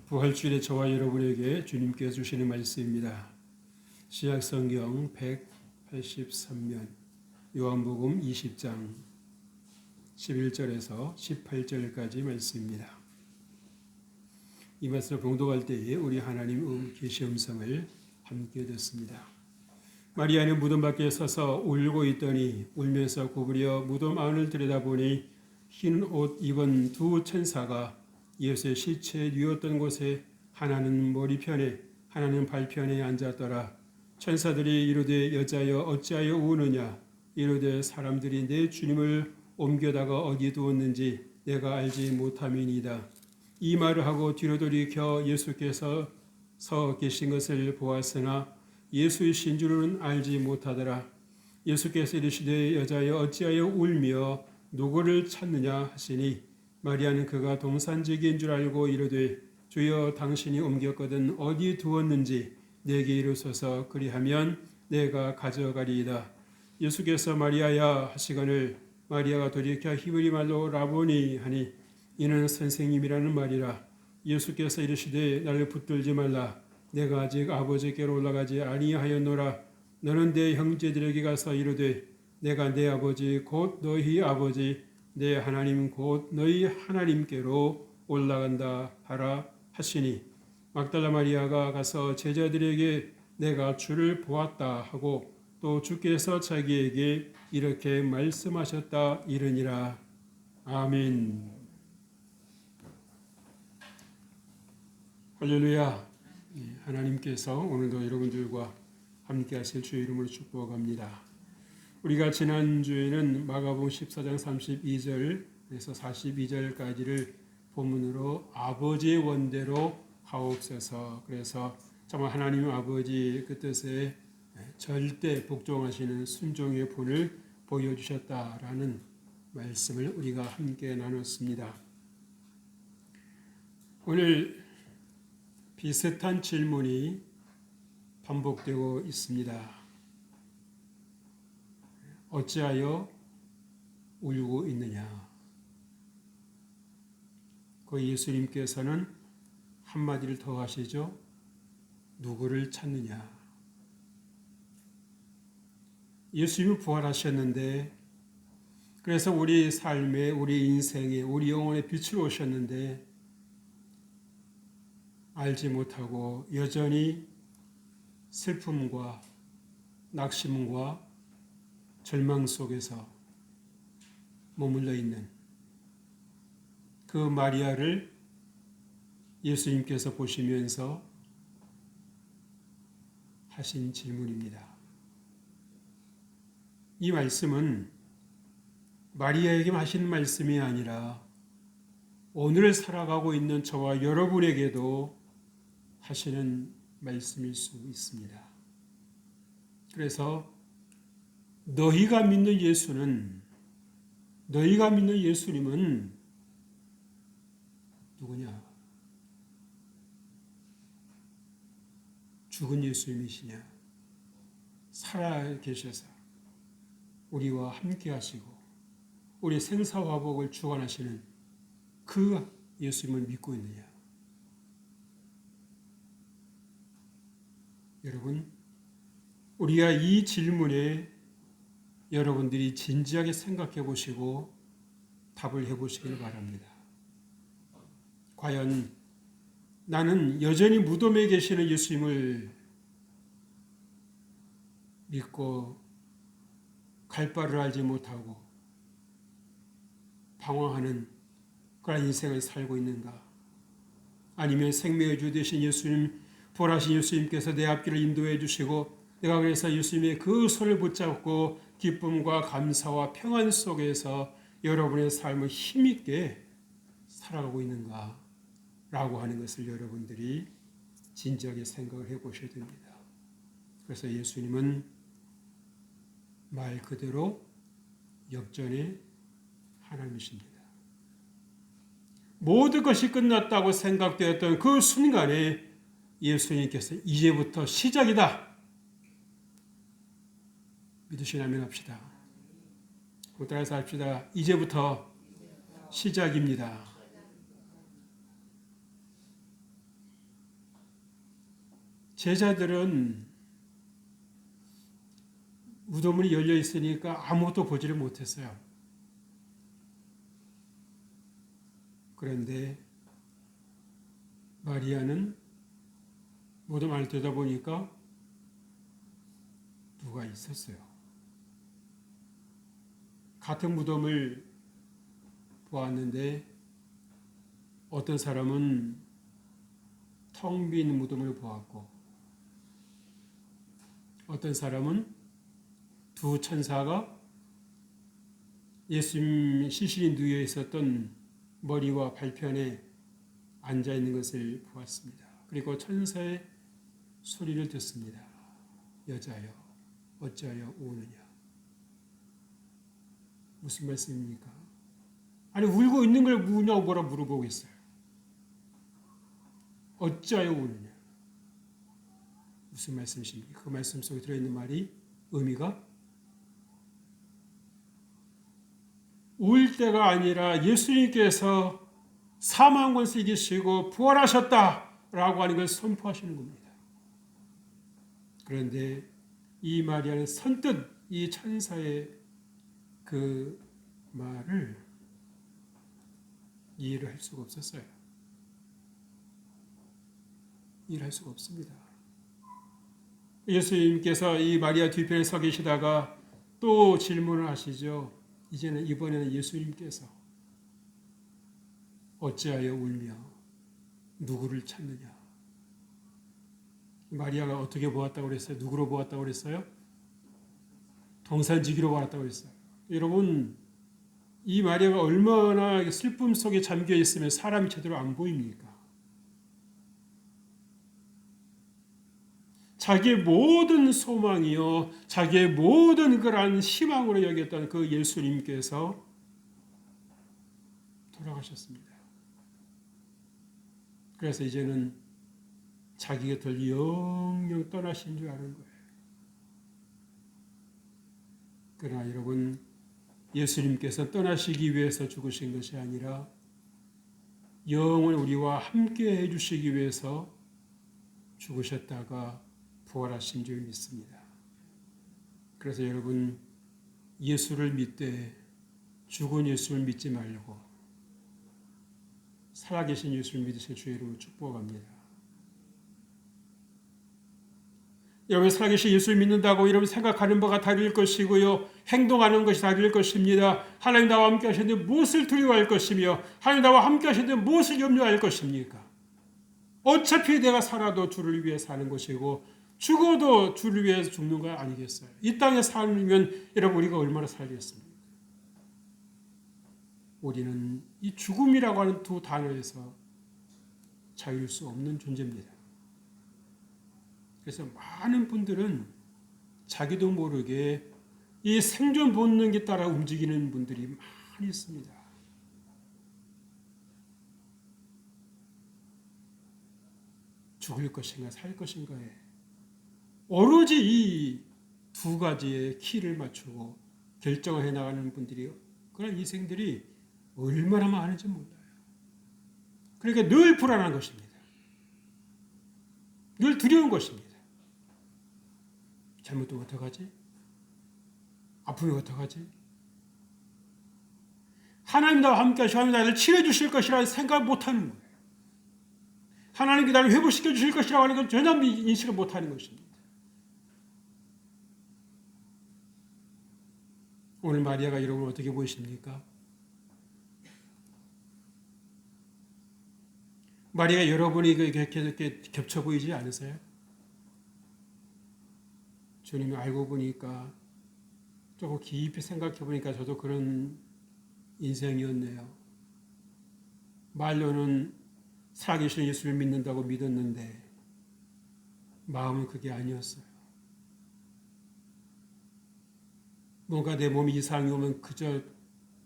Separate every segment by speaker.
Speaker 1: 부활주일에 저와 여러분에게 주님께서 주시는 말씀입니다. 신약성경 183면 요한복음 20장 11절에서 18절까지 말씀입니다. 이 말씀을 봉독할 때에 우리 하나님 계시 음성을 함께 듣습니다. 마리아는 무덤 밖에 서서 울고 있더니 울면서 구부려 무덤 안을 들여다보니 흰 옷 입은 두 천사가 예수의 시체에 뉘었던 곳에 하나는 머리편에 하나는 발편에 앉았더라. 천사들이 이르되 여자여 어찌하여 우느냐 이르되 사람들이 내 주님을 옮겨다가 어디 두었는지 내가 알지 못함이니이다. 이 말을 하고 뒤로 돌이켜 예수께서 서 계신 것을 보았으나 예수이신 줄은 알지 못하더라. 예수께서 이르시되 여자여 어찌하여 울며 누구를 찾느냐 하시니 마리아는 그가 동산지기인 줄 알고 이르되 주여 당신이 옮겼거든 어디 두었는지 내게 이르소서 그리하면 내가 가져가리이다. 예수께서 마리아야 하시거늘 마리아가 돌이켜 히브리 말로 라보니 하니 이는 선생님이라는 말이라. 예수께서 이르시되 나를 붙들지 말라. 내가 아직 아버지께로 올라가지 아니하였노라. 너는 내 형제들에게 가서 이르되 내가 내 아버지 곧 너희 아버지 내 하나님 곧 너희 하나님께로 올라간다 하라 하시니 막달라 마리아가 가서 제자들에게 내가 주를 보았다 하고 또 주께서 자기에게 이렇게 말씀하셨다 이르니라. 아멘. 할렐루야. 하나님께서 오늘도 여러분들과 함께 하실 주의 이름으로 축복합니다. 우리가 지난주에는 마가복음 14장 32절에서 42절까지를 본문으로 아버지의 원대로 하옵소서. 그래서 정말 하나님 아버지 그 뜻에 절대 복종하시는 순종의 본을 보여주셨다라는 말씀을 우리가 함께 나눴습니다. 오늘 비슷한 질문이 반복되고 있습니다. 어찌하여 울고 있느냐? 그 예수님께서는 한마디를 더 하시죠. 누구를 찾느냐? 예수님은 부활하셨는데 그래서 우리 삶에 우리 인생에 우리 영혼에 빛으로 오셨는데 알지 못하고 여전히 슬픔과 낙심과 절망 속에서 머물러 있는 그 마리아를 예수님께서 보시면서 하신 질문입니다. 이 말씀은 마리아에게만 하시는 말씀이 아니라 오늘 살아가고 있는 저와 여러분에게도 하시는 말씀일 수 있습니다. 그래서 너희가 믿는 예수님은 누구냐? 죽은 예수님이시냐? 살아 계셔서 우리와 함께 하시고 우리 생사화복을 주관하시는 그 예수님을 믿고 있느냐? 여러분, 우리가 이 질문에 여러분들이 진지하게 생각해 보시고 답을 해 보시길 바랍니다. 과연 나는 여전히 무덤에 계시는 예수님을 믿고 갈 바를 알지 못하고 방황하는 그런 인생을 살고 있는가? 아니면 생명의 주 되신 예수님, 부활하신 예수님께서 내 앞길을 인도해 주시고 내가 그래서 예수님의 그 손을 붙잡고 기쁨과 감사와 평안 속에서 여러분의 삶을 힘있게 살아가고 있는가? 라고 하는 것을 여러분들이 진지하게 생각을 해 보셔야 됩니다. 그래서 예수님은 말 그대로 역전의 하나님이십니다. 모든 것이 끝났다고 생각되었던 그 순간에 예수님께서 이제부터 시작이다. 믿으시나면 합시다. 따라서 합시다. 이제부터 시작입니다. 제자들은 무덤문이 열려 있으니까 아무것도 보지를 못했어요. 그런데 마리아는 무덤 안을 들여다보니까 누가 있었어요. 같은 무덤을 보았는데 어떤 사람은 텅 빈 무덤을 보았고 어떤 사람은 두 천사가 예수님 시신이 누워 있었던 머리와 발편에 앉아 있는 것을 보았습니다. 그리고 천사의 소리를 듣습니다. 여자여, 어찌하여 우느냐? 무슨 말씀입니까? 아니 울고 있는 걸 우냐고 뭐라 물어보겠어요. 어찌하여 우느냐? 무슨 말씀이십니까? 그 말씀 속에 들어있는 말이 의미가 울 때가 아니라 예수님께서 사망 권세 이기시고 부활하셨다라고 하는 걸 선포하시는 겁니다. 그런데 이 마리아는 선뜻 이 천사의 그 말을 이해를 할 수가 없었어요. 이해를 할 수가 없습니다. 예수님께서 이 마리아 뒤편에 서 계시다가 또 질문을 하시죠. 이번에는 예수님께서 어찌하여 울며 누구를 찾느냐? 마리아가 어떻게 보았다고 그랬어요? 누구로 보았다고 그랬어요? 동산지기로 보았다고 그랬어요. 여러분, 이 마리아가 얼마나 슬픔 속에 잠겨 있으면 사람이 제대로 안 보입니까? 자기의 모든 소망이요, 자기의 모든 그러한 희망으로 여겼던 그 예수님께서 돌아가셨습니다. 그래서 이제는 자기 곁을 영영 떠나신 줄 아는 거예요. 그러나 여러분, 예수님께서 떠나시기 위해서 죽으신 것이 아니라 영원 우리와 함께 해주시기 위해서 죽으셨다가 부활하신 줄 믿습니다. 그래서 여러분, 예수를 믿되 죽은 예수를 믿지 말고 살아계신 예수를 믿으실 주의 이름으로 축복합니다. 여러분, 살아계신 예수를 믿는다고 여러분 생각하는 바가 다를 것이고요, 행동하는 것이 다를 것입니다. 하나님 나와 함께 하시는데 무엇을 두려워할 것이며 하나님 나와 함께 하시는데 무엇을 염려할 것입니까? 어차피 내가 살아도 주를 위해 사는 것이고 죽어도 주를 위해서 죽는 거 아니겠어요? 이 땅에 살면 여러분 우리가 얼마나 살겠습니까? 우리는 이 죽음이라고 하는 두 단어에서 자유할 수 없는 존재입니다. 그래서 많은 분들은 자기도 모르게 이 생존 본능에 따라 움직이는 분들이 많이 있습니다. 죽을 것인가 살 것인가에 오로지 이 두 가지의 키를 맞추고 결정을 해나가는 분들이, 그런 인생들이 얼마나 많은지 몰라요. 그러니까 늘 불안한 것입니다. 늘 두려운 것입니다. 잘못되면 어떡하지? 아프면 어떡하지? 하나님 나와 함께 하시고 하나님 나를 치료해 주실 것이라는 생각 못하는 거예요. 하나님께 나를 회복시켜 주실 것이라고 하는 건 전혀 인식을 못하는 것입니다. 오늘 마리아가 여러분 어떻게 보이십니까? 마리아가 여러분이 이렇게 겹쳐 보이지 않으세요? 주님이 알고 보니까 조금 깊이 생각해 보니까 저도 그런 인생이었네요. 말로는 살아계신 예수를 믿는다고 믿었는데 마음은 그게 아니었어요. 뭔가 내 몸이 이상이 오면 그저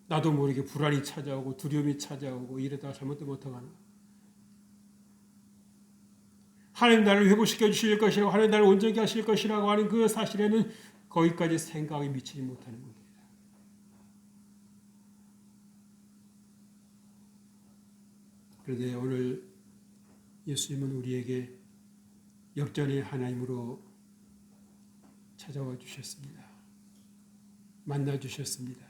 Speaker 1: 나도 모르게 불안이 찾아오고 두려움이 찾아오고 이러다가 잘못되면 어떡하나. 하나님 나를 회복시켜 주실 것이라고, 하나님 나를 온전히 하실 것이라고 하는 그 사실에는 거기까지 생각이 미치지 못하는 겁니다. 그런데 오늘 예수님은 우리에게 역전의 하나님으로 찾아와 주셨습니다. 만나 주셨습니다.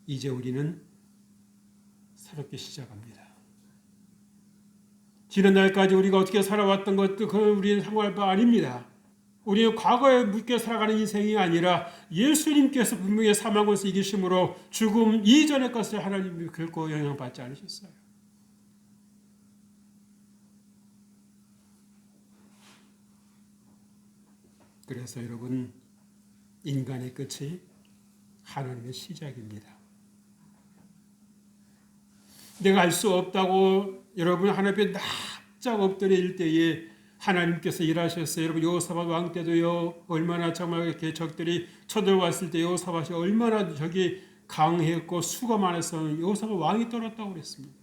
Speaker 1: 이제 우리는 새롭게 시작합니다. 지난 날까지 우리가 어떻게 살아왔던 것도 그건 우리는 상관할 바 아닙니다. 우리는 과거에 묻게 살아가는 인생이 아니라 예수님께서 분명히 사망 것을 이기심으로 죽음 이전의 것을 하나님이 결코 영향받지 않으셨어요. 그래서 여러분, 인간의 끝이 하나님의 시작입니다. 내가 알 수 없다고 여러분 하나님 앞에 납작 엎드릴 때에 하나님께서 일하셨어요. 여러분 여호사밧 왕 때도요, 얼마나 정말 이렇게 적들이 쳐들어왔을 때 여호사밧이 얼마나 저기 강했고 수가 많아서 여호사밧 왕이 떨었다고 그랬습니다.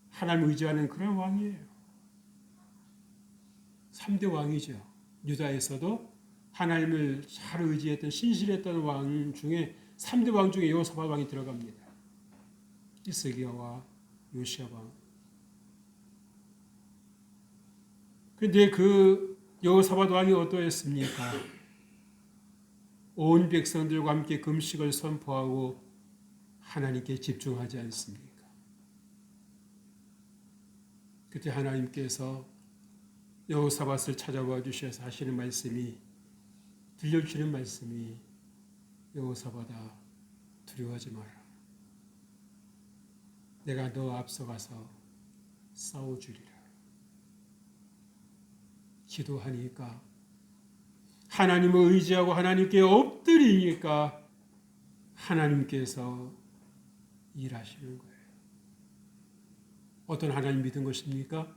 Speaker 1: 하나님 의지하는 그런 왕이에요. 3대 왕이죠. 유다에서도 하나님을 잘 의지했던 신실했던 왕 중에 3대 왕 중에 여호사밧 왕이 들어갑니다. 히스기야와 요시야 왕. 그런데 그 여호사밧 왕이 어떠했습니까? 온 백성들과 함께 금식을 선포하고 하나님께 집중하지 않습니까? 그때 하나님께서 여호사밧을 찾아와 주셔서 하시는 말씀이, 들려주시는 말씀이, 여호사밧아 두려워하지 마라. 내가 너 앞서가서 싸워주리라. 기도하니까, 하나님을 의지하고 하나님께 엎드리니까 하나님께서 일하시는 거예요. 어떤 하나님 믿은 것입니까?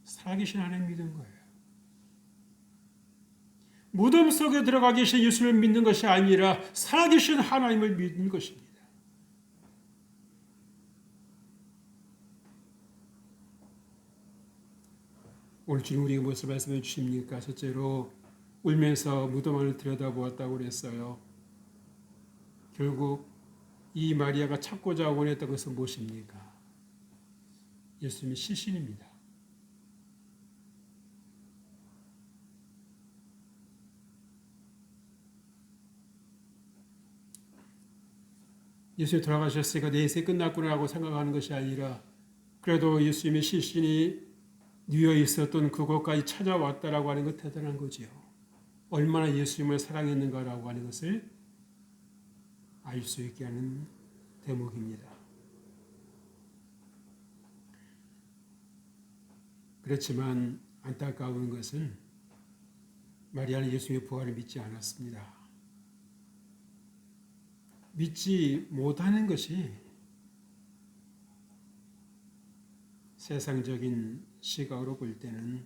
Speaker 1: 살아계신 하나님 믿은 거예요. 무덤 속에 들어가 계신 예수를 믿는 것이 아니라 살아계신 하나님을 믿는 것입니다. 오늘 주님 우리에게 무엇을 말씀해 주십니까? 첫째로 울면서 무덤 안을 들여다보았다고 그랬어요. 결국 이 마리아가 찾고자 원했던 것은 무엇입니까? 예수님의 시신입니다. 예수님이 돌아가셨으니까 내 인생이 끝났구나라고 생각하는 것이 아니라 그래도 예수님의 시신이 뉘어 있었던 그곳까지 찾아왔다라고 하는 것 대단한 거지요. 얼마나 예수님을 사랑했는가라고 하는 것을 알 수 있게 하는 대목입니다. 그렇지만 안타까운 것은 마리아는 예수님의 부활을 믿지 않았습니다. 믿지 못하는 것이 세상적인 시각으로 볼 때는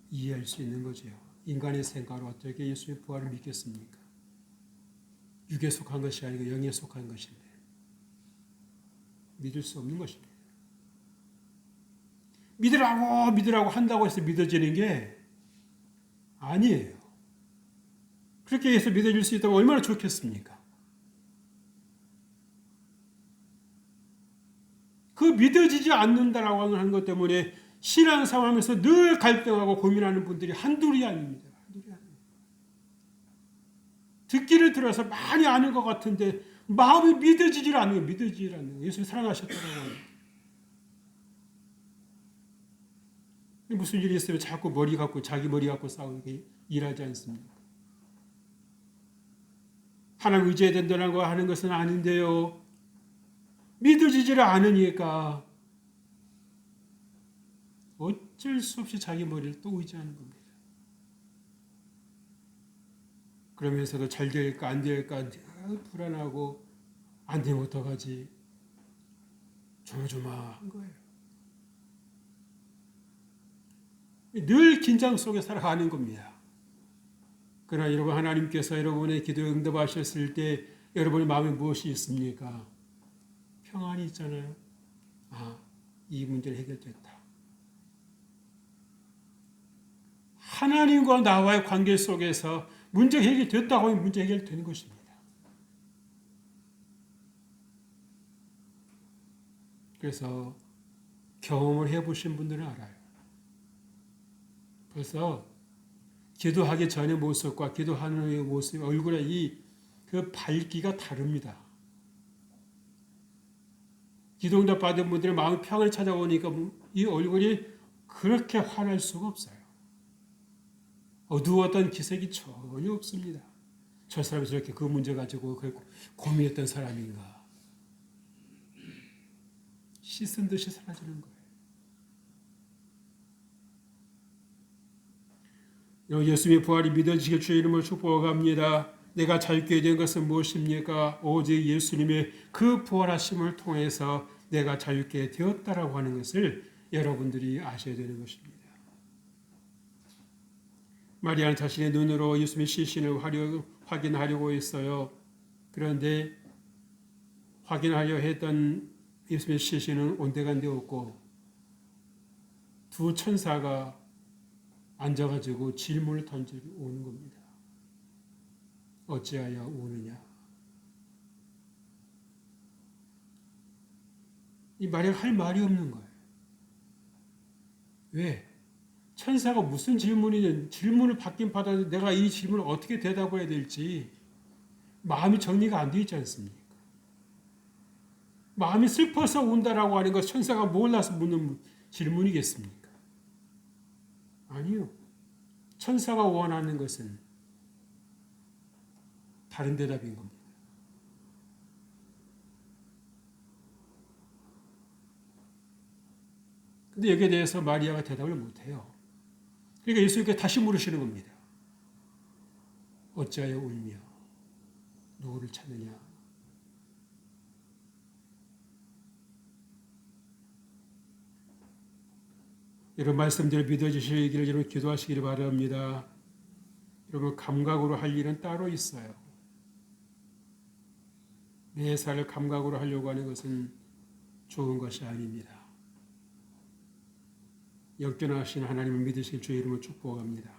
Speaker 1: 이해할 수 있는 거죠. 인간의 생각으로 어떻게 예수의 부활을 믿겠습니까? 육에 속한 것이 아니고 영에 속한 것인데 믿을 수 없는 것입니다. 믿으라고 한다고 해서 믿어지는 게 아니에요. 그렇게 해서 믿어질 수 있다면 얼마나 좋겠습니까? 그 믿어지지 않는다라고 하는 것 때문에 신앙생활하면서 늘 갈등하고 고민하는 분들이 한둘이 아닙니다. 듣기를 들어서 많이 아는 것 같은데 마음이 믿어지질 않는 거예요. 예수를 사랑하셨다고 하는. 무슨 일이 있으면 자꾸 자기 머리 갖고 싸우게 일하지 않습니까? 하나님 의지해야 된다는 거 하는 것은 아닌데요. 믿어지지를 않으니까 어쩔 수 없이 자기 머리를 또 의지하는 겁니다. 그러면서도 잘 될까 안 될까 불안하고 안 되면 어떡하지 조마조마한 거예요. 늘 긴장 속에 살아가는 겁니다. 그러나 여러분 하나님께서 여러분의 기도에 응답하셨을 때 여러분의 마음에 무엇이 있습니까? 평안이 있잖아요. 이 문제는 해결됐다. 하나님과 나와의 관계 속에서 문제 해결됐다고 하면 문제 해결되는 것입니다. 그래서 경험을 해보신 분들은 알아요. 벌써 기도하기 전의 모습과 기도하는 후의 모습, 얼굴의 그 밝기가 다릅니다. 기도응답 받은 분들의 마음의 평안을 찾아오니까 이 얼굴이 그렇게 환할 수가 없어요. 어두웠던 기색이 전혀 없습니다. 저 사람이 저렇게 그 문제 가지고 고민했던 사람인가. 씻은 듯이 사라지는 거예요. 예수님의 부활이 믿어지길 주의 이름으로 축복합니다. 내가 자유케 된 것은 무엇입니까? 오직 예수님의 그 부활하심을 통해서 내가 자유케 되었다라고 하는 것을 여러분들이 아셔야 되는 것입니다. 마리아는 자신의 눈으로 예수님의 시신을 확인하려고 했어요. 그런데 확인하려 했던 예수님의 시신은 온데간데 없고 두 천사가 앉아가지고 질문을 던지고 오는 겁니다. 어찌하여 우느냐? 이 마리아가 할 말이 없는 거예요. 왜? 천사가 무슨 질문을 받긴 받았는데 내가 이 질문을 어떻게 대답을 해야 될지 마음이 정리가 안 되어 있지 않습니까? 마음이 슬퍼서 운다라고 하는 것 천사가 몰라서 묻는 질문이겠습니까? 아니요. 천사가 원하는 것은 다른 대답인 겁니다. 근데 여기에 대해서 마리아가 대답을 못해요. 그러니까 예수님께 다시 물으시는 겁니다. 어찌하여 울며 누구를 찾느냐? 이런 말씀들을 믿어주시기를 여러분 기도하시기를 바랍니다. 여러분 감각으로 할 일은 따로 있어요. 내 삶을 감각으로 하려고 하는 것은 좋은 것이 아닙니다. 역전하신 하나님을 믿으실 주의 이름을 축복합니다.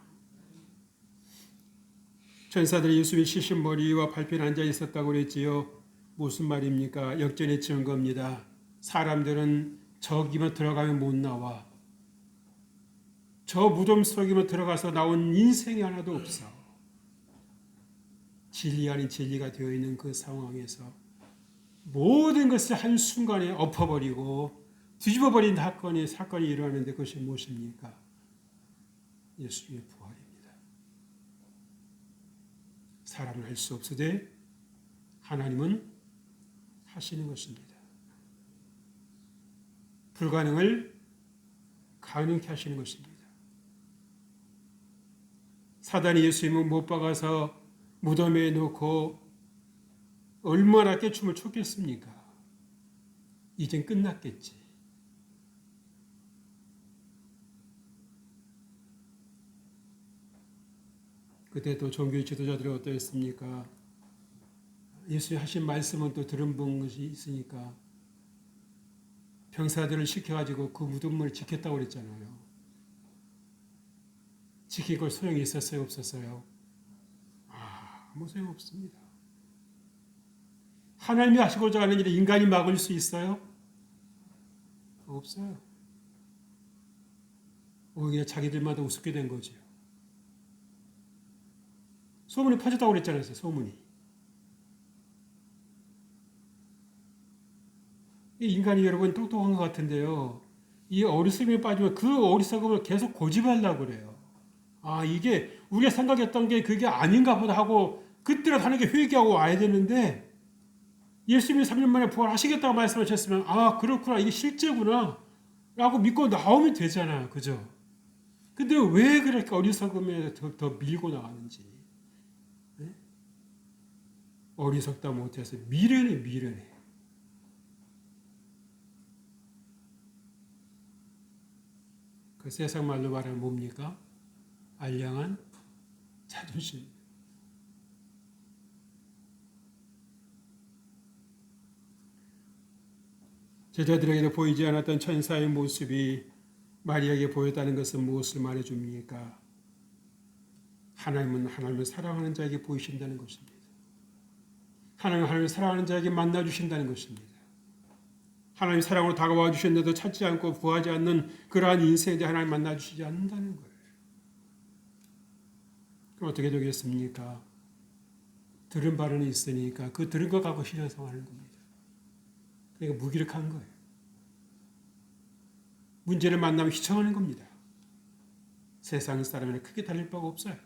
Speaker 1: 천사들이 예수님의 시신 머리와 발편에 앉아 있었다고 그랬지요. 무슨 말입니까? 역전의 증거입니다. 사람들은 저기만 들어가면 못 나와. 저 무덤 속에만 들어가서 나온 인생이 하나도 없어. 진리 아닌 진리가 되어 있는 그 상황에서 모든 것을 한순간에 엎어버리고 뒤집어버린 사건이 일어나는데 그것이 무엇입니까? 예수님의 부활입니다. 사람은 할 수 없으되 하나님은 하시는 것입니다. 불가능을 가능케 하시는 것입니다. 사단이 예수님을 못 박아서 무덤에 놓고 얼마나 깨춤을 췄겠습니까? 이젠 끝났겠지. 그때 또 종교의 지도자들이 어떠했습니까? 예수님 하신 말씀은 또 들은 분이 있으니까 병사들을 시켜가지고 그 무덤을 지켰다고 그랬잖아요. 지킬 걸 소용이 있었어요? 없었어요? 아무 소용 없습니다. 하나님이 하시고자 하는 일을 인간이 막을 수 있어요? 없어요. 오히려 자기들마다 우습게 된 거죠. 소문이 퍼졌다고 그랬잖아요. 소문이. 이 인간이 여러분 똑똑한 것 같은데요. 이 어리석음에 빠지면 그 어리석음을 계속 고집하려고 그래요. 이게 우리가 생각했던 게 그게 아닌가 보다 하고 그때로 하는 게 회개하고 와야 되는데 예수님이 3년 만에 부활하시겠다고 말씀하셨으면 그렇구나 이게 실제구나 라고 믿고 나오면 되잖아요. 그죠? 근데 왜 그렇게 어리석음에 더 밀고 나가는지. 네? 어리석다 못해서 미련해. 그 세상 말로 말하면 뭡니까? 알량한 자존심. 제자들에게도 보이지 않았던 천사의 모습이 마리아에게 보였다는 것은 무엇을 말해줍니까? 하나님을 사랑하는 자에게 보이신다는 것입니다. 하나님을 사랑하는 자에게 만나주신다는 것입니다. 하나님 사랑으로 다가와 주셨는데도 찾지 않고 구하지 않는 그러한 인생에 하나님 만나 주시지 않는다는 거예요. 그럼 어떻게 되겠습니까? 들은 바는 있으니까 그 들은 것 갖고 신앙생활하는 겁니다. 그러니까 무기력한 거예요. 문제를 만나면 휘청하는 겁니다. 세상 사람에는 크게 달릴 바가 없어요.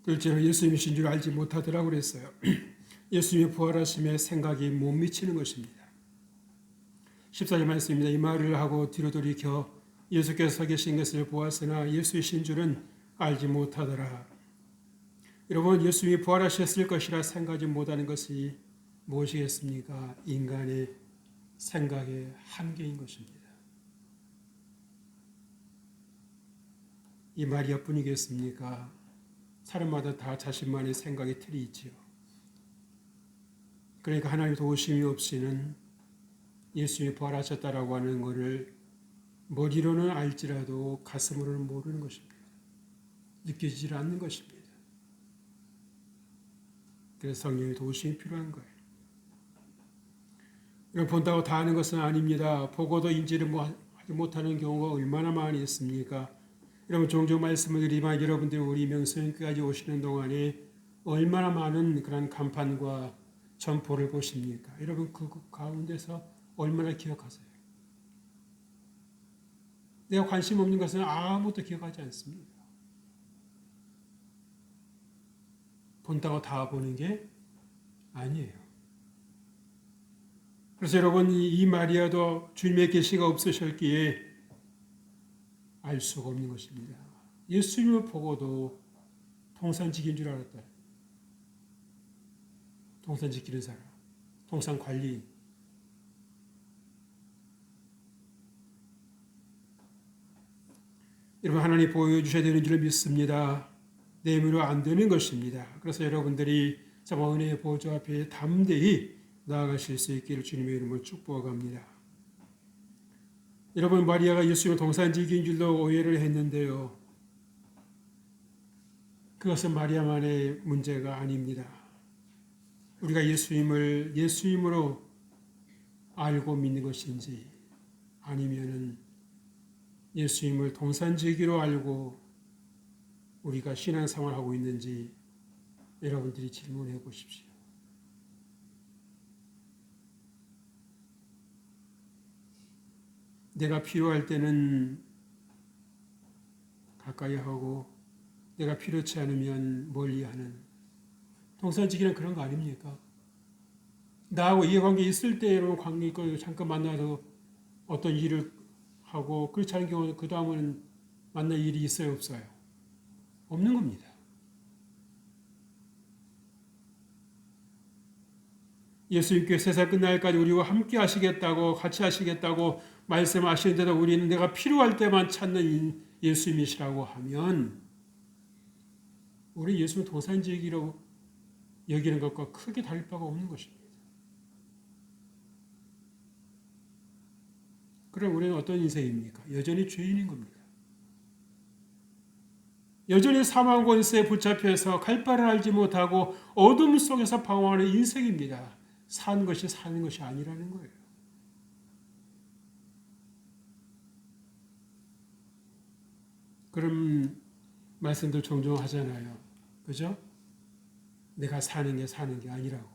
Speaker 1: 둘째로 예수님이신 줄 알지 못하더라고 그랬어요. 예수님의 부활하심에 생각이 못 미치는 것입니다. 14절 말씀입니다. 이 말을 하고 뒤로 돌이켜 예수께서 서 계신 것을 보았으나 예수이신 줄은 알지 못하더라. 여러분, 예수님이 부활하셨을 것이라 생각하지 못하는 것이 무엇이겠습니까? 인간의 생각의 한계인 것입니다. 이 마리아뿐이겠습니까? 사람마다 다 자신만의 생각의 틀이 있지요. 그러니까 하나님 도우심이 없이는 예수님이 부활하셨다라고 하는 것을 머리로는 알지라도 가슴으로는 모르는 것입니다. 느껴지지 않는 것입니다. 그래서 성령의 도우심이 필요한 거예요. 본다고 다 아는 것은 아닙니다. 보고도 인지를 하지 못하는 경우가 얼마나 많이 있습니까? 여러분, 종종 말씀을 드리지만 여러분들이 우리 명성교회까지 오시는 동안에 얼마나 많은 그런 간판과 점포를 보십니까? 여러분, 그 가운데서 얼마나 기억하세요? 내가 관심 없는 것은 아무것도 기억하지 않습니다. 본다고 다 보는 게 아니에요. 그래서 여러분, 이 마리아도 주님의 계시가 없으셨기에 알 수가 없는 것입니다. 예수님을 보고도 동산 지킨 줄 알았다. 동산 지키는 사람, 동산 관리인. 여러분, 하나님 보여주셔야 되는 줄 믿습니다. 내 힘으로 안 되는 것입니다. 그래서 여러분들이 정말 은혜의 보좌 앞에 담대히 나아가실 수 있기를 주님의 이름으로 축복합니다. 여러분, 마리아가 예수님을 동산지기인 줄로 오해를 했는데요. 그것은 마리아만의 문제가 아닙니다. 우리가 예수님을 예수님으로 알고 믿는 것인지 아니면은 예수님을 동산지기로 알고 우리가 신앙생활하고 있는지 여러분들이 질문해 보십시오. 내가 필요할 때는 가까이 하고 내가 필요치 않으면 멀리하는 동산지기는 그런 거 아닙니까? 나하고 이해관계 있을 때 여러분 관계 있고 잠깐 만나서 어떤 일을 하고 그렇지 않은 경우는 그 다음은 만날 일이 있어요 없어요? 없는 겁니다. 예수님께서 세상 끝날까지 우리와 함께 하시겠다고 같이 하시겠다고 말씀하시는데도 우리는 내가 필요할 때만 찾는 예수님이시라고 하면 우리 예수님 동산지기로 여기는 것과 크게 다를 바가 없는 것입니다. 그럼 우리는 어떤 인생입니까? 여전히 죄인인 겁니다. 여전히 사망 권세에 붙잡혀서 갈 바를 알지 못하고 어둠 속에서 방황하는 인생입니다. 산 것이 사는 것이 아니라는 거예요. 그런 말씀들 종종 하잖아요. 그죠? 내가 사는 게 아니라고.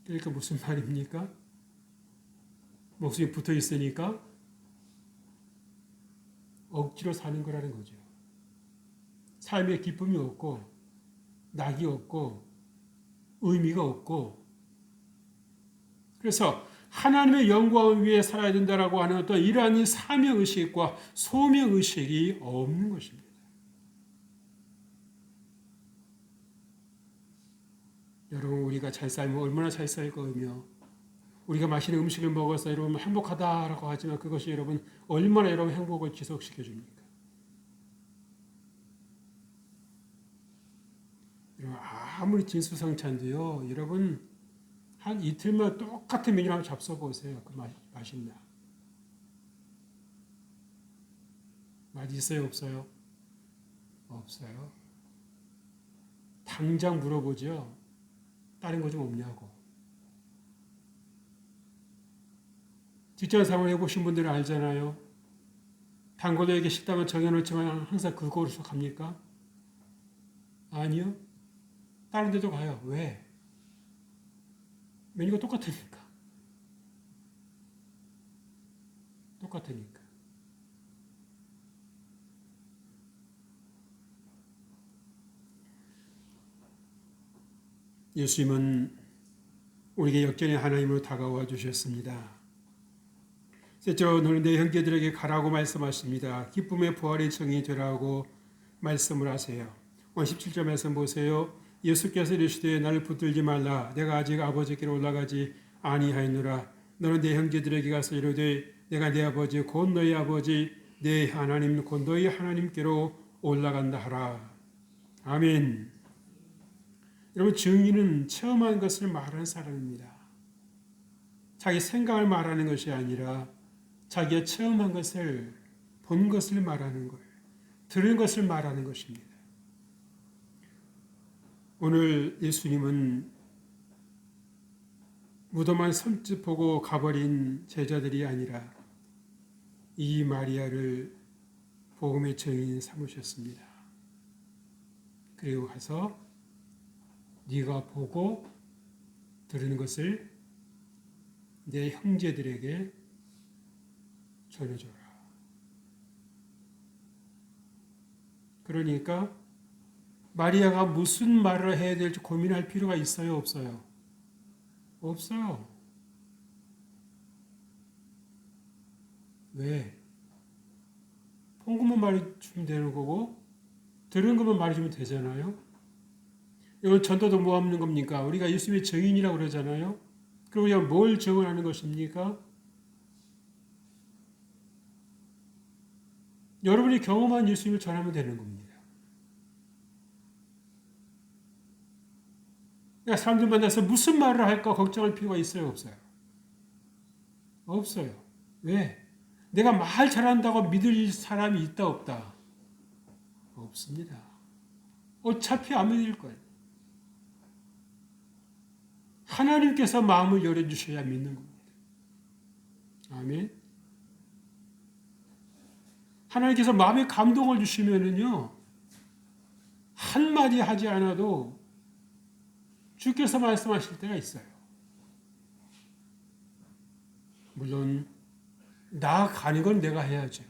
Speaker 1: 그러니까 무슨 말입니까? 목숨이 붙어 있으니까 억지로 사는 거라는 거죠. 삶에 기쁨이 없고 낙이 없고 의미가 없고 그래서 하나님의 영광을 위해 살아야 된다라고 하는 어떤 이러한 사명의식과 소명의식이 없는 것입니다. 여러분 우리가 잘 살면 얼마나 잘 살 거며 우리가 맛있는 음식을 먹어서 여러분 행복하다라고 하지만 그것이 여러분 얼마나 여러분 행복을 지속시켜 줍니까? 여러분 아무리 진수성찬도요. 여러분 한 이틀만 똑같은 메뉴를 한번 잡숴보세요. 그 맛있나? 맛 있어요? 없어요? 없어요. 당장 물어보죠. 다른 거 좀 없냐고. 직장 생활 해보신 분들은 알잖아요. 단골에게 식당을 정해놓지만 항상 그곳으로 갑니까? 아니요. 다른 데도 가요. 왜? 메뉴가 똑같으니까. 똑같으니까. 예수님은 우리에게 역전의 하나님으로 다가와 주셨습니다. 셋째로 너는 내 형제들에게 가라고 말씀하십니다. 기쁨의 부활의 정이 되라고 말씀을 하세요. 17절 말씀 보세요. 예수께서 이르시되 나를 붙들지 말라. 내가 아직 아버지께로 올라가지 아니하였노라. 너는 내 형제들에게 가서 이르되 내가 내 아버지 곧 너희 아버지 내 하나님 곧 너희 하나님께로 올라간다 하라. 아멘. 여러분, 증인은 체험한 것을 말하는 사람입니다. 자기 생각을 말하는 것이 아니라 자기가 체험한 것을, 본 것을 말하는 거예요. 들은 것을 말하는 것입니다. 오늘 예수님은 무덤만 선뜻 보고 가버린 제자들이 아니라 이 마리아를 복음의 증인 삼으셨습니다. 그리고 가서 네가 보고 들은 것을 내 형제들에게 전해줘라. 그러니까 마리아가 무슨 말을 해야 될지 고민할 필요가 있어요, 없어요? 없어요. 왜? 본 것만 말해주면 되는 거고 들은 것만 말해주면 되잖아요. 이건 전도도 뭐 없는 겁니까? 우리가 예수님의 증인이라고 그러잖아요. 그럼 우리가 뭘 증언하는 것입니까? 여러분이 경험한 예수님을 전하면 되는 겁니다. 그러니까 사람들 만나서 무슨 말을 할까 걱정할 필요가 있어요, 없어요? 없어요. 왜? 내가 말 잘한다고 믿을 사람이 있다, 없다? 없습니다. 어차피 안 믿을 거예요. 하나님께서 마음을 열어주셔야 믿는 겁니다. 아멘. 하나님께서 마음에 감동을 주시면은요, 한마디 하지 않아도 주께서 말씀하실 때가 있어요. 물론 나아가는 건 내가 해야죠.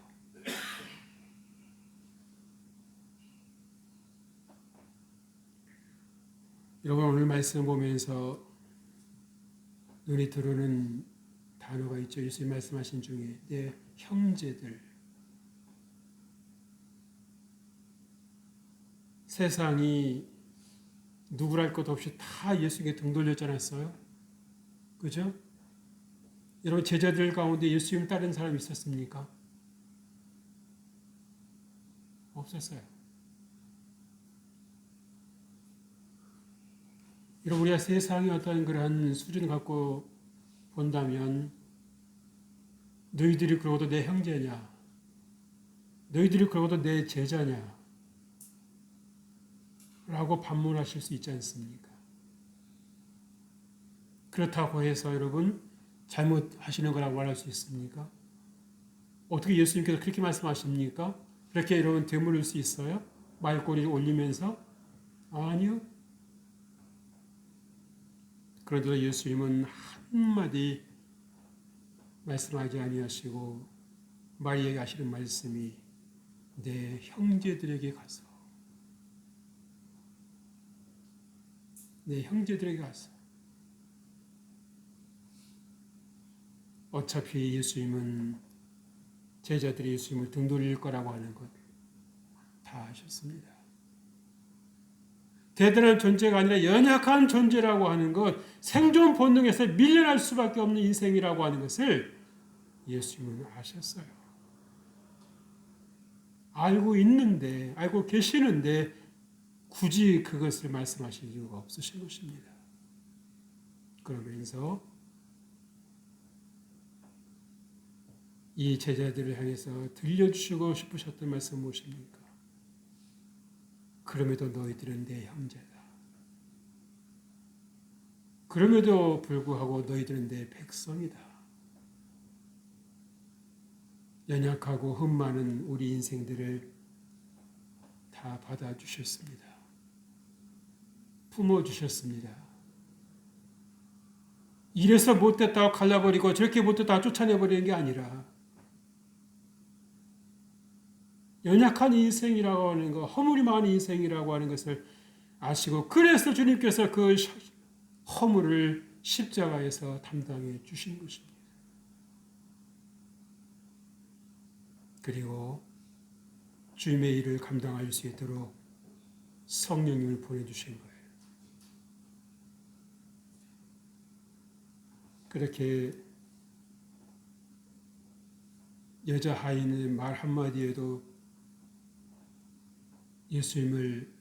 Speaker 1: 여러분, 오늘 말씀 보면서 눈에 들어오는 단어가 있죠. 예수님 말씀하신 중에 내 형제들. 세상이 누구랄 것 없이 다 예수님께 등 돌렸지 않았어요? 그죠? 여러분, 제자들 가운데 예수님 따른 사람이 있었습니까? 없었어요. 여러분, 우리가 세상의 어떤 그러한 수준을 갖고 본다면 너희들이 그러고도 내 형제냐? 너희들이 그러고도 내 제자냐? 라고 반문하실 수 있지 않습니까? 그렇다고 해서 여러분 잘못하시는 거라고 말할 수 있습니까? 어떻게 예수님께서 그렇게 말씀하십니까? 그렇게 여러분 되물을 수 있어요? 말꼬리 올리면서? 아니요. 그런데도 예수님은 한마디 말씀하지 아니하시고 마리아에게 하시는 말씀이 내 형제들에게 가서 어차피 예수님은 제자들이 예수님을 등 돌릴 거라고 하는 것 다 아셨습니다. 대단한 존재가 아니라 연약한 존재라고 하는 것, 생존 본능에서 밀려날 수밖에 없는 인생이라고 하는 것을 예수님은 아셨어요. 알고 계시는데 굳이 그것을 말씀하실 이유가 없으신 것입니다. 그러면서 이 제자들을 향해서 들려주시고 싶으셨던 말씀 무엇입니까? 그럼에도 너희들은 내 형제다. 그럼에도 불구하고 너희들은 내 백성이다. 연약하고 흠 많은 우리 인생들을 다 받아주셨습니다. 품어주셨습니다. 이래서 못됐다고 갈라버리고 저렇게 못됐다고 쫓아내버리는 게 아니라 연약한 인생이라고 하는 것, 허물이 많은 인생이라고 하는 것을 아시고 그래서 주님께서 그 허물을 십자가에서 담당해 주신 것입니다. 그리고 주님의 일을 감당할 수 있도록 성령님을 보내주신 거예요. 그렇게 여자 하인의 말 한마디에도 예수님을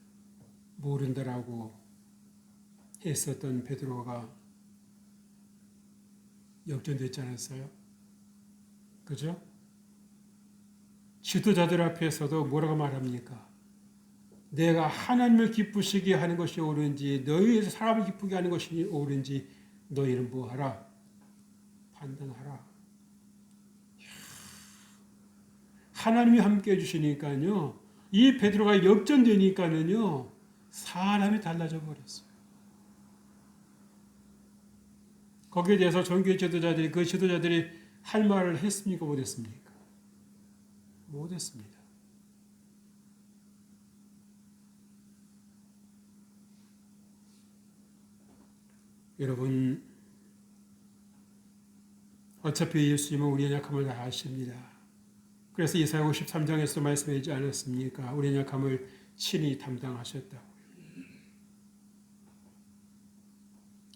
Speaker 1: 모른다라고 했었던 베드로가 역전됐지 않았어요? 그죠? 지도자들 앞에서도 뭐라고 말합니까? 내가 하나님을 기쁘시게 하는 것이 옳은지 너희에서 사람을 기쁘게 하는 것이 옳은지 너희는 뭐하라? 판단하라. 하나님이 함께 해주시니까요. 이 베드로가 역전되니까는요. 사람이 달라져 버렸어요. 거기에 대해서 종교 지도자들이 그 지도자들이 할 말을 했습니까? 못했습니까? 못했습니다. 여러분 어차피 예수님은 우리의 약함을 다 아십니다. 그래서 이사야 53장에서 말씀하지 않았습니까? 우리의 약함을 친히 담당하셨다고.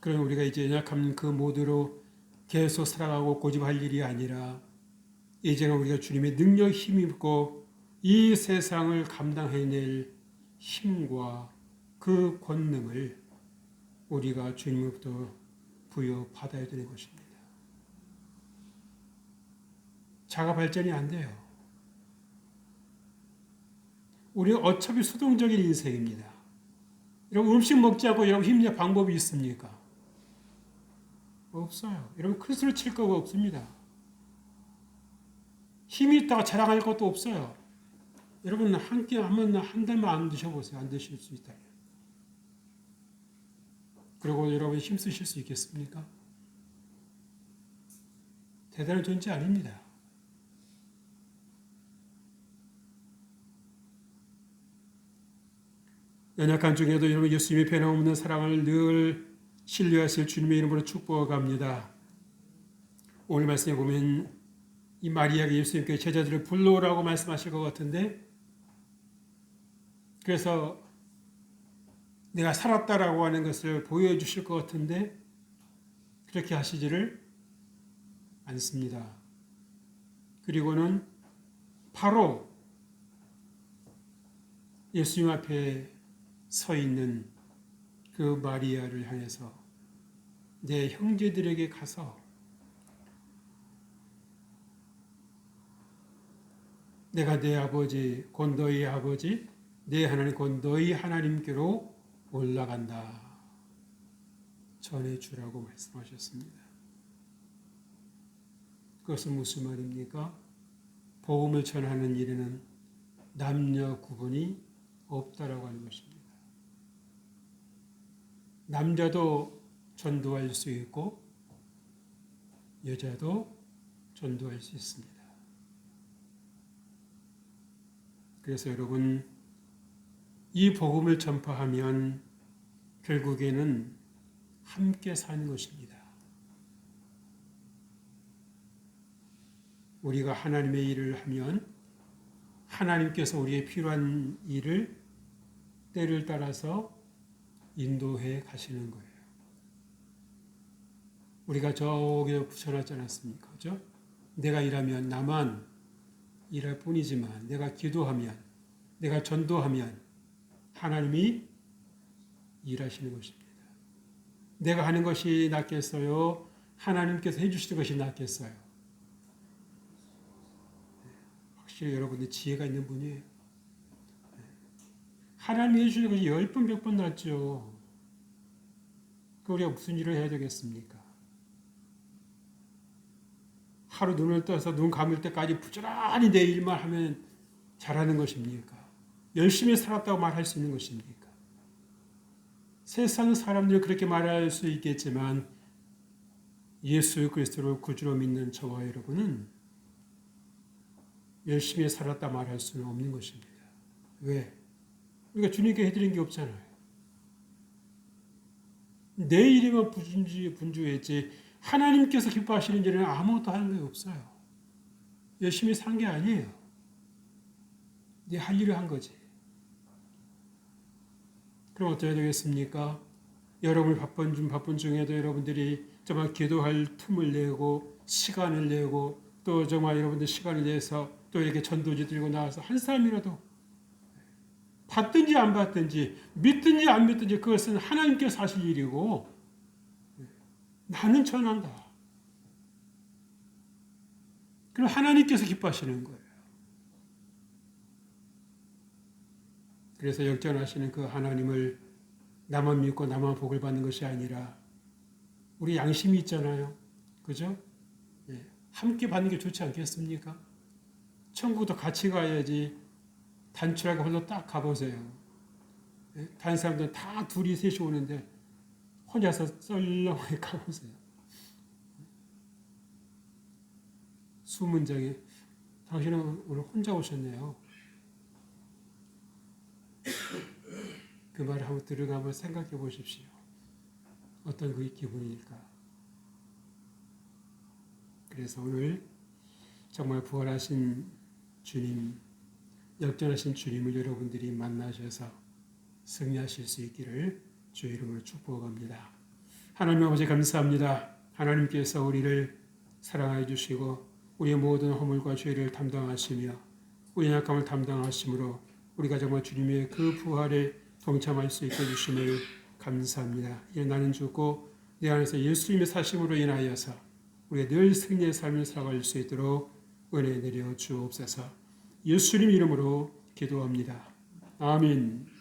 Speaker 1: 그럼 우리가 이제 약한 그 모드로 계속 살아가고 고집할 일이 아니라 이제는 우리가 주님의 능력 힘입고 이 세상을 감당해낼 힘과 그 권능을 우리가 주님으로부터 부여받아야 되는 것입니다. 자가 발전이 안 돼요. 우리는 어차피 수동적인 인생입니다. 여러분 음식 먹지 않고 여러분 힘낼 방법이 있습니까? 없어요. 여러분 크리스를 칠 거가 없습니다. 힘이 있다가 자랑할 것도 없어요. 여러분 한 끼 한 달만 안 드셔보세요. 안 드실 수 있다면. 그리고 여러분 힘쓰실 수 있겠습니까? 대단한 존재 아닙니다. 연약한 중에도 여러분 예수님의 변함없는 사랑을 늘 신뢰하실 주님의 이름으로 축복합니다. 오늘 말씀에 보면 이 마리아가 예수님께 제자들을 불러오라고 말씀하실 것 같은데 그래서 내가 살았다라고 하는 것을 보여주실 것 같은데 그렇게 하시지를 않습니다. 그리고는 바로 예수님 앞에 서 있는 그 마리아를 향해서 내 형제들에게 가서 내가 내 아버지 곧 너희 아버지 내 하나님 곧 너희 하나님께로 올라간다 전해주라고 말씀하셨습니다. 그것은 무슨 말입니까? 복음을 전하는 일에는 남녀 구분이 없다라고 하는 것입니다. 남자도 전도할 수 있고 여자도 전도할 수 있습니다. 그래서 여러분 이 복음을 전파하면 결국에는 함께 사는 것입니다. 우리가 하나님의 일을 하면 하나님께서 우리의 필요한 일을 때를 따라서 인도해 가시는 거예요. 우리가 저기에 붙여놨지 않았습니까? 그죠? 내가 일하면 나만 일할 뿐이지만 내가 기도하면 내가 전도하면 하나님이 일하시는 것입니다. 내가 하는 것이 낫겠어요? 하나님께서 해주시는 것이 낫겠어요? 확실히 여러분들 지혜가 있는 분이에요. 하나님이 해주시는 것이 10번, 100번 낫죠. 우리가 무슨 일을 해야 되겠습니까? 하루 눈을 떠서 눈 감을 때까지 부지런히 내 일만 하면 잘하는 것입니까? 열심히 살았다고 말할 수 있는 것입니까? 세상 사람들은 그렇게 말할 수 있겠지만 예수 그리스도를 구주로 믿는 저와 여러분은 열심히 살았다 말할 수는 없는 것입니다. 왜? 우리가 주님께 해드린 게 없잖아요. 내 일에만 분주했지 하나님께서 기뻐하시는 일은 아무것도 하는 게 없어요. 열심히 산 게 아니에요. 네 할 일을 한 거지. 그럼 어떻게 되겠습니까? 여러분 바쁜 중에도 여러분들이 정말 기도할 틈을 내고 시간을 내고 또 정말 여러분들 시간을 내서 또 이렇게 전도지 들고 나와서 한 사람이라도 받든지 안 받든지 믿든지 안 믿든지 그것은 하나님께서 하실 일이고 나는 전한다. 그럼 하나님께서 기뻐하시는 거예요. 그래서 역전하시는 그 하나님을 나만 믿고 나만 복을 받는 것이 아니라 우리 양심이 있잖아요. 그죠? 네. 함께 받는 게 좋지 않겠습니까? 천국도 같이 가야지 단출하게 홀로 딱 가보세요. 네? 다른 사람들은 다 둘이 셋이 오는데 혼자서 썰렁하게 가보세요. 수문장에 당신은 오늘 혼자 오셨네요. 그 말을 한번 들으고 한번 생각해 보십시오. 어떤 그 기분일까? 그래서 오늘 정말 부활하신 주님, 역전하신 주님을 여러분들이 만나셔서 승리하실 수 있기를 주의 이름으로 축복합니다. 하나님 아버지 감사합니다. 하나님께서 우리를 사랑하여 주시고 우리의 모든 허물과 죄를 담당하시며 우리의 약함을 담당하심으로 우리가 정말 주님의 그 부활에 동참할 수 있게 해주심을 감사합니다. 이제 나는 죽고 내 안에서 예수님의 사심으로 인하여서 우리가 늘 승리의 삶을 살아갈 수 있도록 은혜 내려 주옵소서. 예수님 이름으로 기도합니다. 아멘.